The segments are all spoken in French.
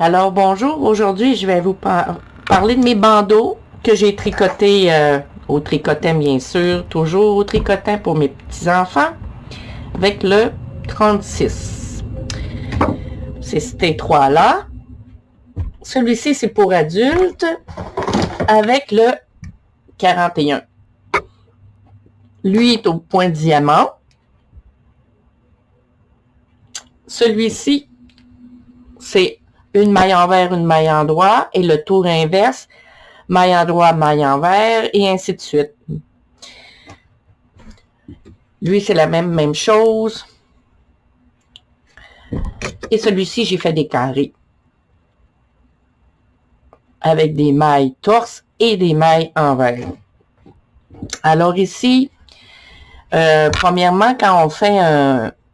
Alors bonjour, aujourd'hui je vais vous parler de mes bandeaux que j'ai tricotés au tricotin bien sûr, toujours au tricotin pour mes petits-enfants, avec le 36. C'est ces trois-là. Celui-ci c'est pour adultes avec le 41. Lui est au point diamant. Celui-ci, c'est une maille envers, une maille endroit et le tour inverse, maille endroit, maille envers et ainsi de suite. Lui, c'est la même chose. Et celui-ci, j'ai fait des carrés avec des mailles torse et des mailles envers. Alors ici, premièrement, quand on fait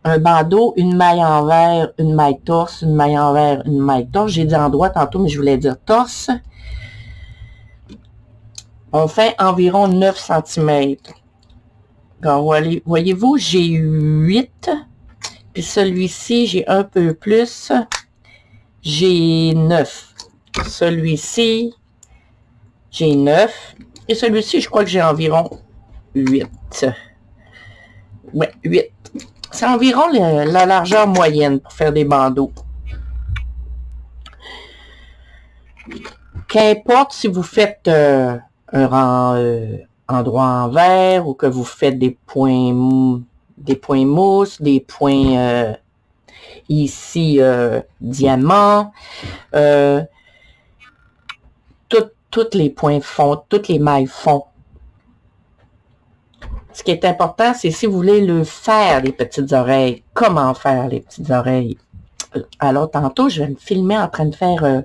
un bandeau, une maille envers, une maille torse, une maille envers, une maille torse. J'ai dit endroit tantôt, mais je voulais dire torse. On fait environ 9 cm. Donc, voyez-vous, j'ai 8. Puis celui-ci, j'ai un peu plus. J'ai 9. Celui-ci, j'ai 9. Et celui-ci, je crois que j'ai environ 8. Ouais, 8. C'est environ la largeur moyenne pour faire des bandeaux. Qu'importe si vous faites un rang endroit envers ou que vous faites des points mousse, des points ici diamant, toutes les points font, toutes les mailles font. Ce qui est important, c'est si vous voulez le faire, les petites oreilles. Comment faire les petites oreilles? Alors, tantôt, je vais me filmer en train de faire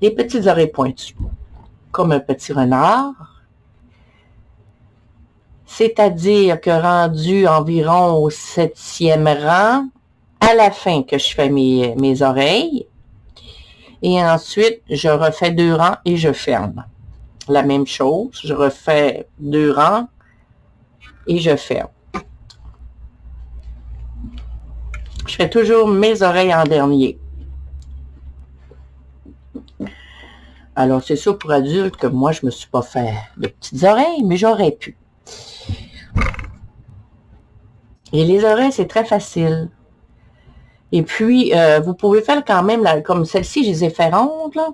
les petites oreilles pointues. Comme un petit renard. C'est-à-dire que rendu environ au 7e rang, à la fin que je fais mes oreilles. Et ensuite, je refais 2 rangs et je ferme. La même chose, je refais 2 rangs et je ferme. Je fais toujours mes oreilles en dernier. Alors, c'est sûr pour adultes que moi, je ne me suis pas fait de petites oreilles, mais j'aurais pu. Et les oreilles, c'est très facile. Et puis, vous pouvez faire quand même, comme celle-ci, je les ai fait rondes, là.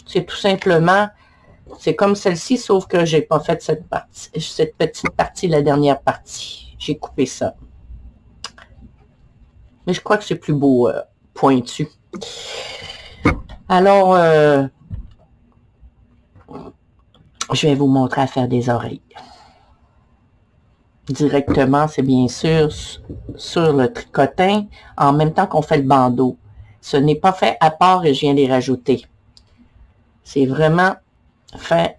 C'est tout simplement, c'est comme celle-ci, sauf que j'ai pas fait cette petite partie, la dernière partie. J'ai coupé ça. Mais je crois que c'est plus beau, pointu. Alors, je vais vous montrer à faire des oreilles. Directement, c'est bien sûr sur le tricotin, en même temps qu'on fait le bandeau. Ce n'est pas fait à part et je viens les rajouter. C'est vraiment fait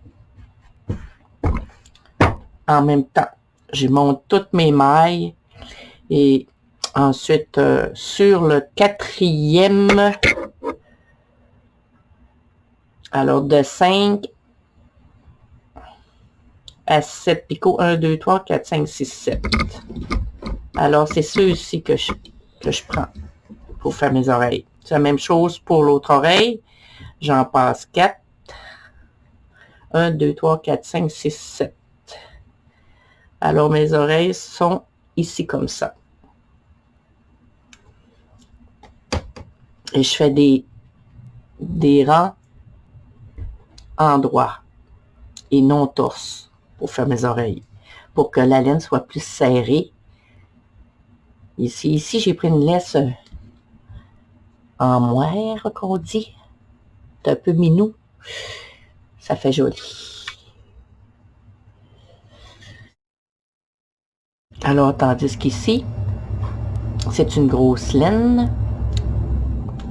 en même temps. Je monte toutes mes mailles et ensuite sur le 4e, alors de 5 à 7 picots, 1, 2, 3, 4, 5, 6, 7. Alors c'est ceux-ci que je prends pour faire mes oreilles. C'est la même chose pour l'autre oreille. J'en passe 4. 1, 2, 3, 4, 5, 6, 7. Alors, mes oreilles sont ici comme ça. Et je fais des rangs endroits et non torse pour faire mes oreilles. Pour que la laine soit plus serrée. Ici j'ai pris une laisse en moire, qu'on dit. C'est un peu minou. Ça fait joli. Alors, tandis qu'ici, c'est une grosse laine.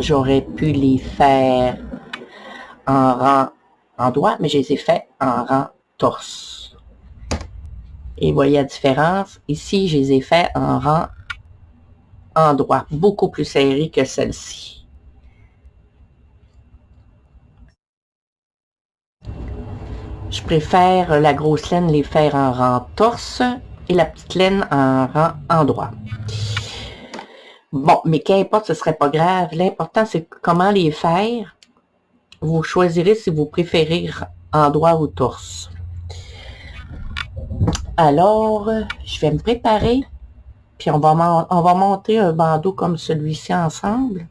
J'aurais pu les faire en rang endroit, mais je les ai fait en rang torse. Et voyez la différence. Ici, je les ai fait en rang endroit, beaucoup plus serré que celle-ci. Je préfère la grosse laine les faire en rang torse et la petite laine en rang endroit. Bon, mais qu'importe, ce serait pas grave. L'important, c'est comment les faire. Vous choisirez si vous préférez endroit ou torse. Alors, je vais me préparer, puis on va monter un bandeau comme celui-ci ensemble.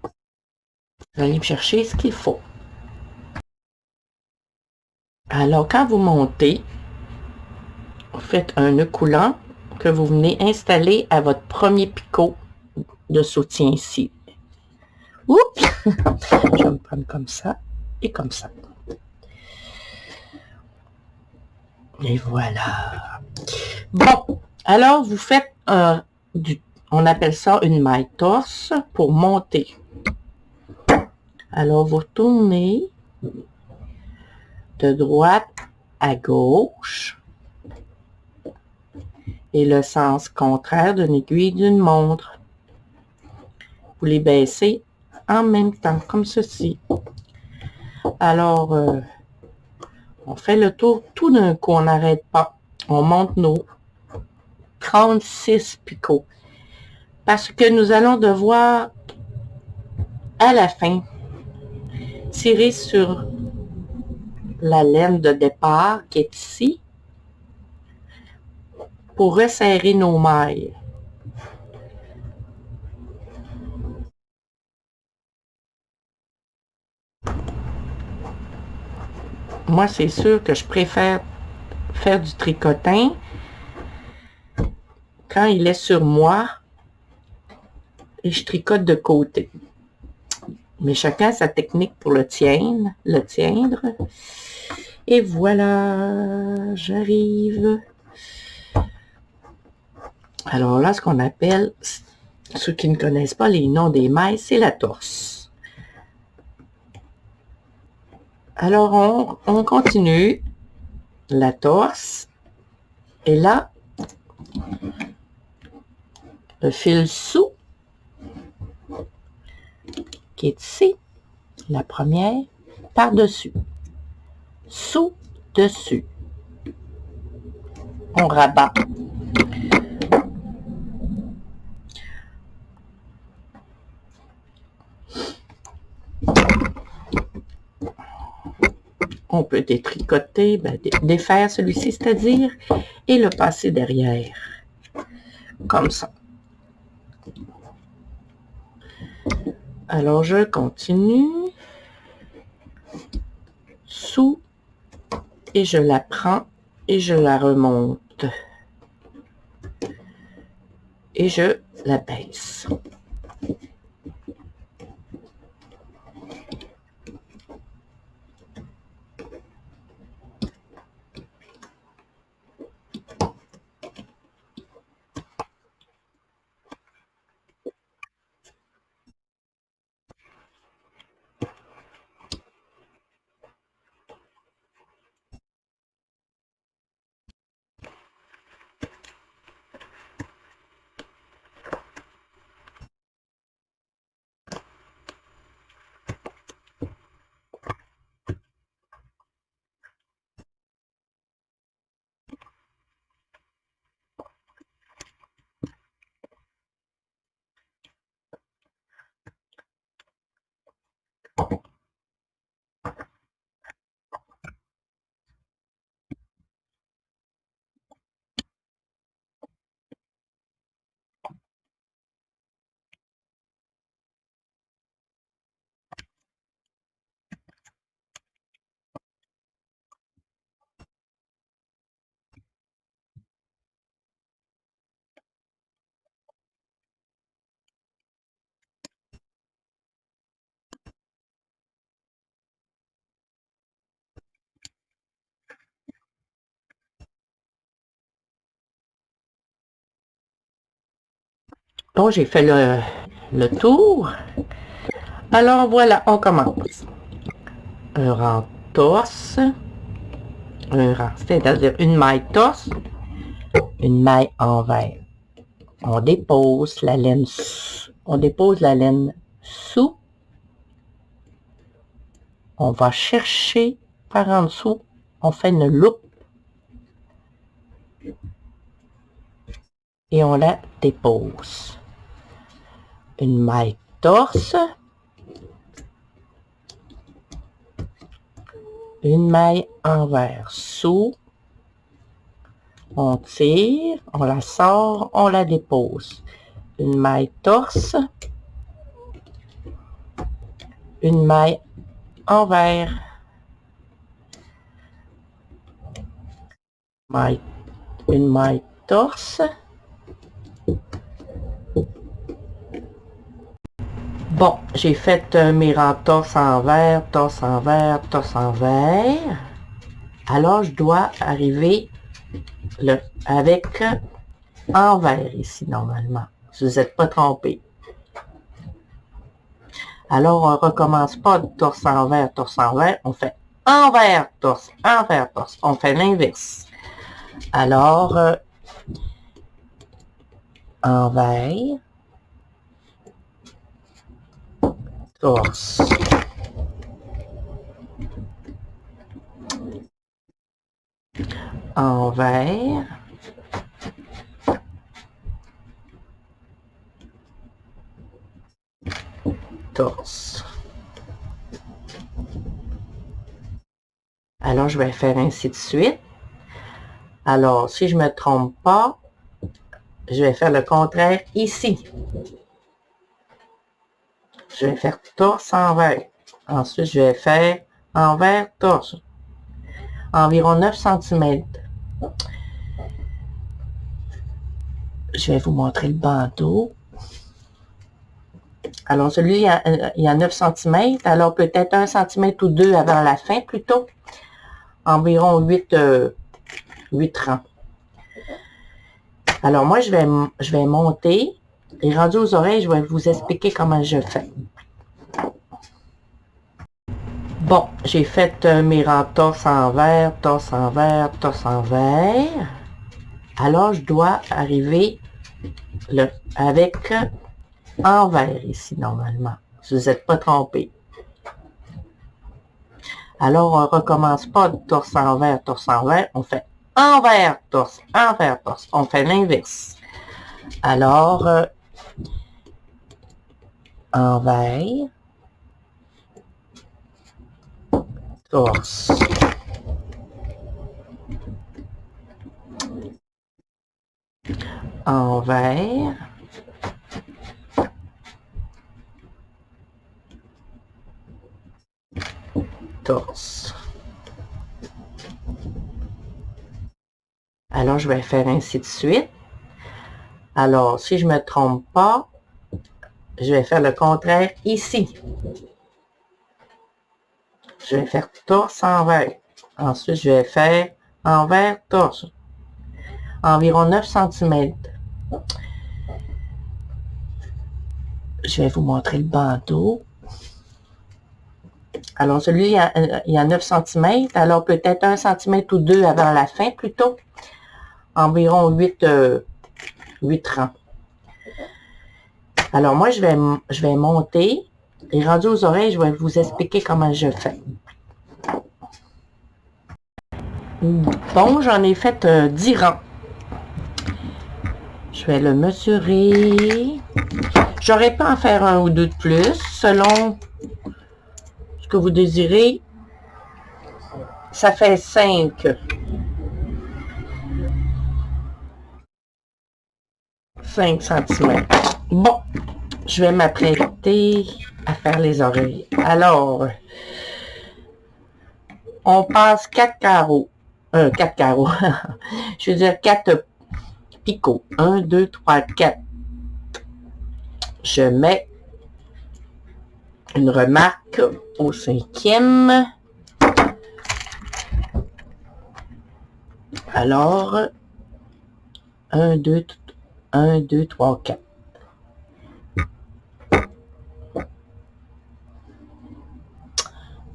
Je vais aller me chercher ce qu'il faut. Alors, quand vous montez, vous faites un nœud coulant que vous venez installer à votre premier picot de soutien ici. Oups! Je vais me prendre comme ça et comme ça. Et voilà. Bon, alors vous faites on appelle ça une maille torse pour monter. Alors vous tournez de droite à gauche et le sens contraire d'une aiguille d'une montre. Vous les baissez en même temps, comme ceci. Alors, on fait le tour tout d'un coup, on n'arrête pas. On monte nos 36 picots. Parce que nous allons devoir, à la fin, tirer sur la laine de départ qui est ici pour resserrer nos mailles. Moi, c'est sûr que je préfère faire du tricotin quand il est sur moi et je tricote de côté. Mais chacun a sa technique pour le tiendre. Et voilà, j'arrive. Alors là, ce qu'on appelle, ceux qui ne connaissent pas les noms des mailles, c'est la torse. Alors, on continue la torse. Et là, le fil sous, qui est ici, la première, par-dessus. Sous-dessus. On rabat. On peut détricoter, défaire celui-ci, c'est-à-dire, et le passer derrière. Comme ça. Alors, je continue. Sous, et je la prends, et je la remonte. Et je la baisse. Bon, j'ai fait le tour. Alors, voilà, on commence. Un rang torse. Un rang, c'est-à-dire une maille torse, une maille envers. On dépose la laine sous. On va chercher par en dessous. On fait une loupe. Et on la dépose. Une maille torse. une maille envers sous, on tire, on la sort, on la dépose, une maille torse, une maille envers, une maille torse. Bon, j'ai fait mes rangs torse envers, torse envers, torse envers. Alors, je dois arriver avec envers ici, normalement. Si vous n'êtes pas trompé. Alors, on recommence pas de torse envers, on fait envers, torse. On fait l'inverse. Alors, envers, torse. Envers, torse. Alors, je vais faire ainsi de suite. Alors, si je ne me trompe pas, je vais faire le contraire ici. Je vais faire torse envers. Ensuite, je vais faire envers, torse. Environ 9 cm. Je vais vous montrer le bandeau. Alors, celui, il y a 9 cm. Alors, peut-être 1 cm ou 2 avant la fin, plutôt. Environ 8 rangs. Alors, moi, je vais monter. Et rendu aux oreilles, je vais vous expliquer comment je fais. Bon, j'ai fait mes rangs torse envers, torse envers, torse envers. Alors, je dois arriver avec envers ici, normalement. Si vous n'êtes pas trompé. Alors, on recommence pas de torse envers, on fait envers, torse. On fait l'inverse. Alors, envers, torse. Envers, torse. Alors, je vais faire ainsi de suite. Alors, si je ne me trompe pas, je vais faire le contraire ici. Je vais faire torse envers. Ensuite, je vais faire envers, torse. Environ 9 cm. Je vais vous montrer le bandeau. Alors, celui, il y a 9 cm. Alors, peut-être 1 cm ou 2 avant la fin, plutôt. Environ 8 rangs. Alors, moi, je vais monter. Et rendu aux oreilles, je vais vous expliquer comment je fais. Bon, j'en ai fait 10 rangs. Je vais le mesurer. J'aurais pu en faire un ou deux de plus, selon ce que vous désirez. Ça fait 5. 5 cm. Bon, je vais m'apprêter à faire les oreilles. Alors, on passe 4 carreaux. 4 carreaux. Je veux dire 4 picots. 1, 2, 3, 4. Je mets une remarque au 5e. Alors, 1, 2, 3, 4.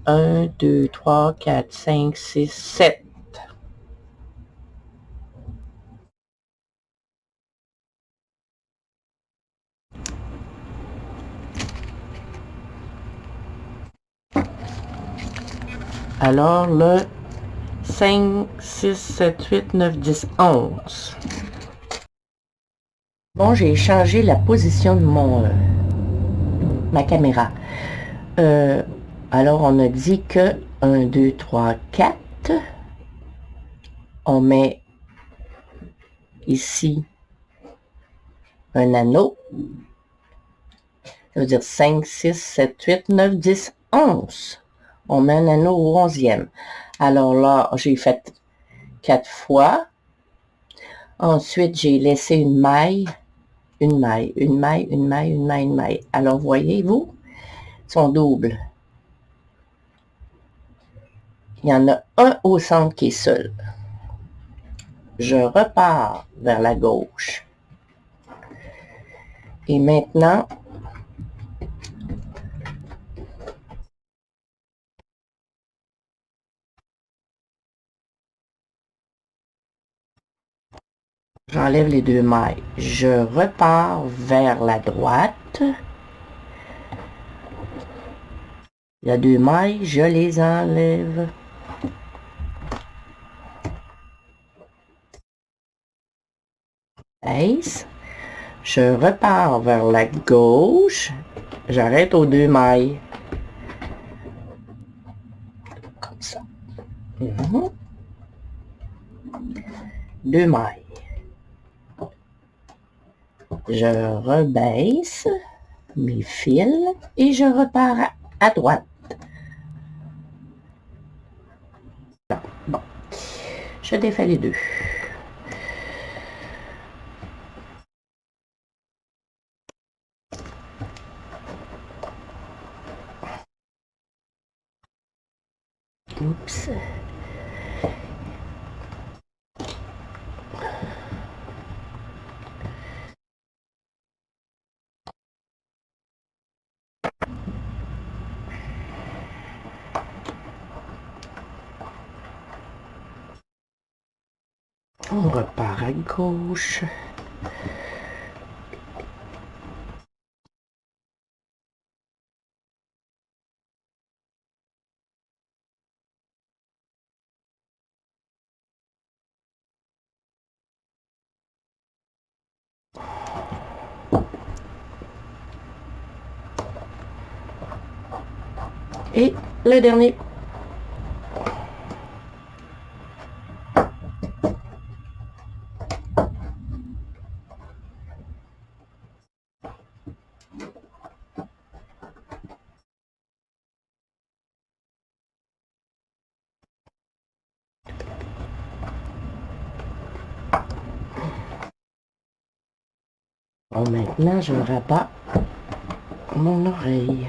Un, 2, 3, 4, 5, 6, 7. Alors, le 5, 6, 7, 8, 9, 10, 11. Bon, j'ai changé la position de ma caméra. Alors, on a dit que 1, 2, 3, 4. On met ici un anneau. Ça veut dire 5, 6, 7, 8, 9, 10, 11. On met un anneau au 11e. Alors là, j'ai fait 4 fois. Ensuite, j'ai laissé une maille, une maille, une maille, une maille, une maille, une maille. Alors, voyez-vous, ils sont doubles. Il y en a un au centre qui est seul. Je repars vers la gauche. Et maintenant, j'enlève les 2 mailles. Je repars vers la droite. Il y a 2 mailles, je les enlève. Baisse. Je repars vers la gauche. J'arrête aux 2 mailles. Comme ça. 2 mailles. Je rebaisse mes fils et je repars à droite. Bon, je défais les 2. Oups. On repart à gauche. Et le dernier. Bon, maintenant, je rabats mon oreille.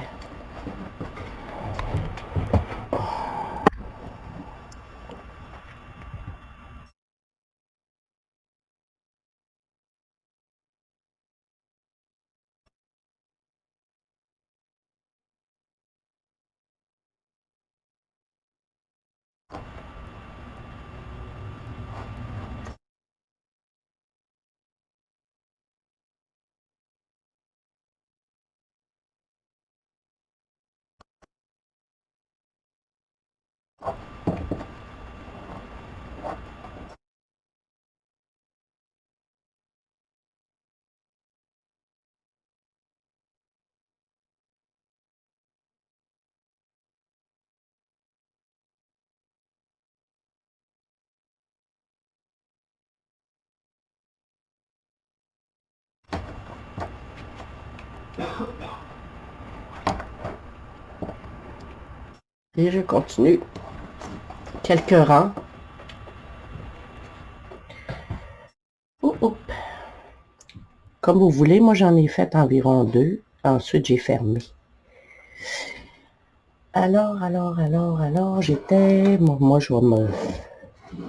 Et je continue. Quelques rangs. Comme vous voulez, moi j'en ai fait environ 2. Ensuite, j'ai fermé. Alors, j'étais... Moi, je vais me...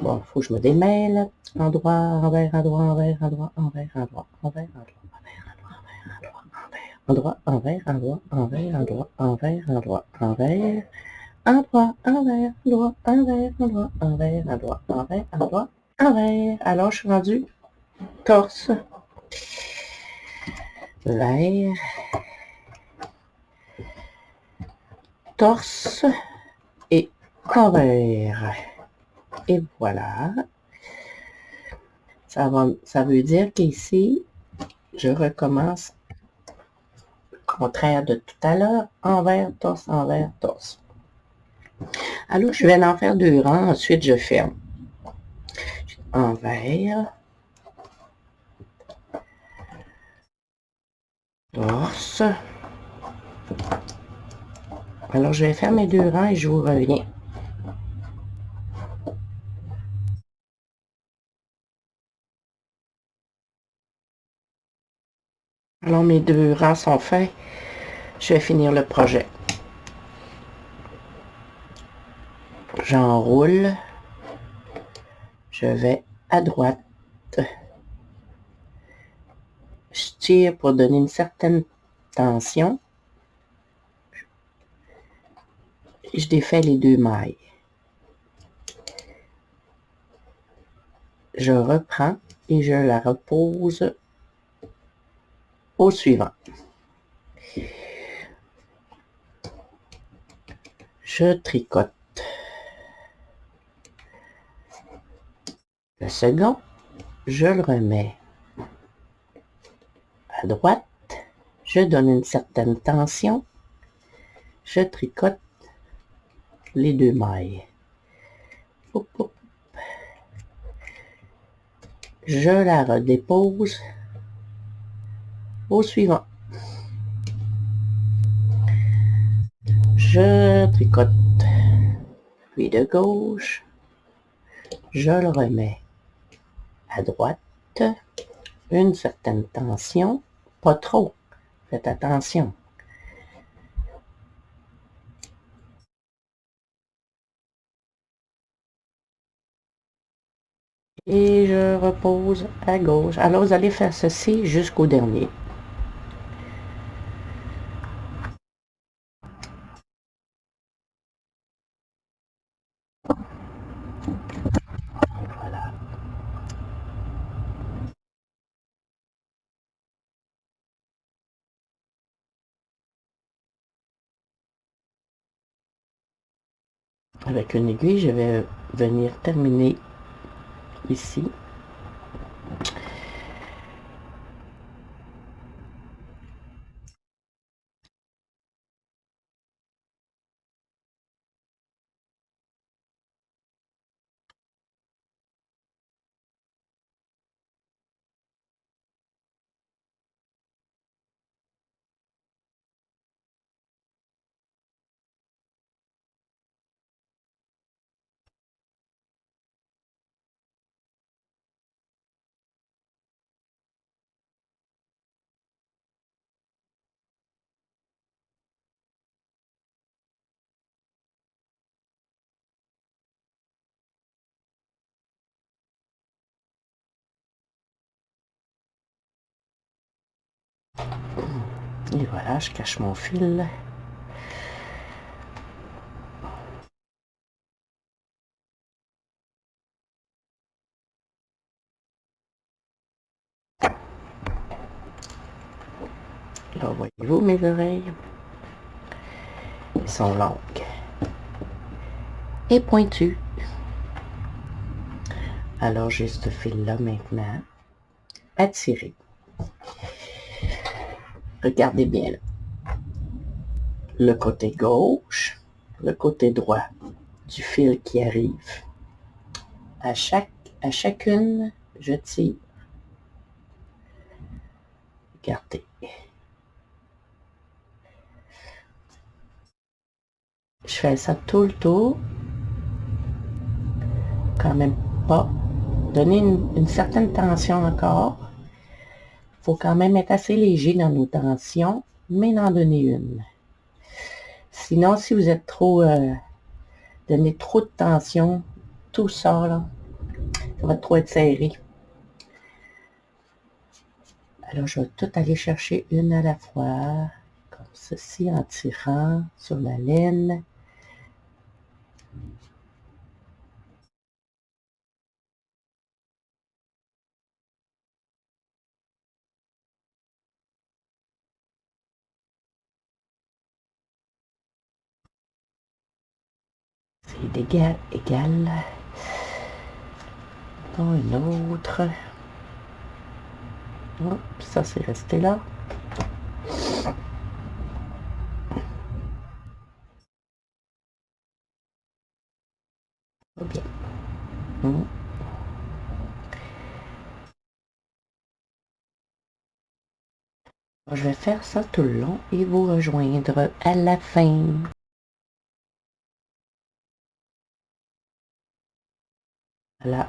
Bon, il faut que je me démêle. Endroit, envers, endroit, envers, endroit, envers, endroit, envers, endroit, envers, endroit, envers, endroit, envers, endroit, envers, endroit, envers, endroit, envers, endroit, envers, endroit, envers, endroit, envers. Alors, je suis rendue torse, vers, torse et envers. Et voilà. Ça veut dire qu'ici, je recommence le contraire de tout à l'heure. Envers, torse, envers, torse. Alors, je vais en faire 2 rangs, ensuite je ferme. Envers. Torse. Alors, je vais faire mes 2 rangs et je vous reviens. Alors, mes 2 rangs sont faits. Je vais finir le projet. J'enroule. Je vais à droite. Je tire pour donner une certaine tension. Je défais les 2 mailles. Je reprends et je la repose au suivant. Je tricote. Le second, je le remets à droite. Je donne une certaine tension. Je tricote les 2 mailles. Hop, hop. Je la redépose au suivant. Je tricote puis de gauche. Je le remets à droite. Une certaine tension, pas trop. Faites attention. Et je repose à gauche. Alors, vous allez faire ceci jusqu'au dernier. Voilà. Avec une aiguille, je vais venir terminer ici. Et voilà, je cache mon fil. Là, voyez-vous mes oreilles? Elles sont longues et pointues. Alors, j'ai ce fil-là maintenant à tirer. Regardez bien là. Le côté gauche, le côté droit du fil qui arrive. À chacune, je tire. Regardez. Je fais ça tout le tour. Quand même pas. Donner une certaine tension encore. Il faut quand même être assez léger dans nos tensions, mais en donner une. Sinon, si vous êtes trop... donner trop de tension, tout ça, là, ça va trop être serré. Alors, je vais tout aller chercher une à la fois, comme ceci, en tirant sur la laine. C'est égal, égal. Dans une autre. Hop, ça, c'est resté là. Pas bien. Hmm. Je vais faire ça tout le long et vous rejoindre à la fin. Voilà.